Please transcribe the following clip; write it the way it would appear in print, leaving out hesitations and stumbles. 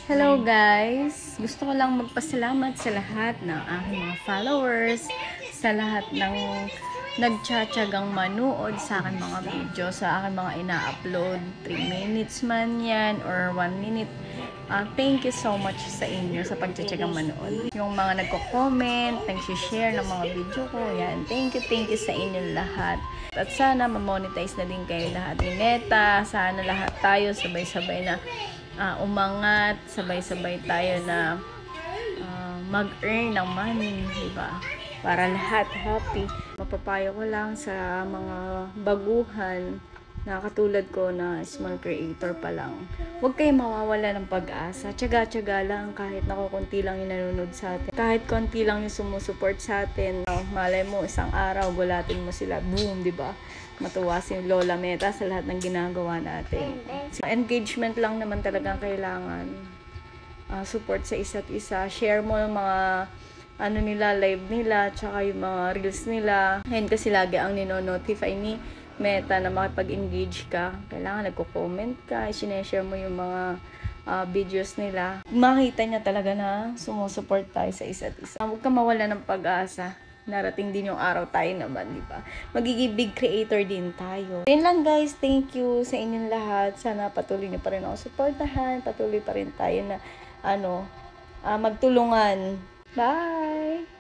Hello guys! Gusto ko lang magpasalamat sa lahat ng aking mga followers, sa lahat ng nagtsatsagang manood sa aking mga video, sa aking mga ina-upload, 3 minutes man yan or 1 minute. Thank you so much sa inyo sa pagtsatsagang manood. Yung mga nagko-comment, nag-share ng mga video ko, yan. Thank you sa inyo lahat. At sana ma-monetize na din kayo lahat ni Neta. Sana lahat tayo sabay-sabay na umangat, sabay-sabay tayo na mag-earn ng money, diba? Para lahat happy. Mapapayo ko lang sa mga baguhan na katulad ko na small creator pa lang. Huwag kayong mawawala ng pag-asa. Tiyaga-tiyaga lang kahit nakukunti lang yung nanonood sa atin. Kahit konti lang yung sumusuport sa atin. Malay mo, isang araw, gulatin mo sila. Boom, diba? Matuwa si Lola Meta sa lahat ng ginagawa natin. Engagement lang naman talagang kailangan. Support sa isa't isa. Share mo yung mga live nila, tsaka yung mga reels nila. Ngayon kasi lagi ang nino-notify ni Meta na makipag-engage ka. Kailangan nagko-comment ka, sineshare mo yung mga videos nila. Makita niya talaga na sumusuport tayo sa isa't isa. Huwag ka mawala ng pag-asa. Narating din yung araw tayo naman, di ba? Magiging big creator din tayo. Yun lang guys, thank you sa inyong lahat. Sana patuloy niyo pa rin ako suportahan. Patuloy pa rin tayo na magtulungan. Bye!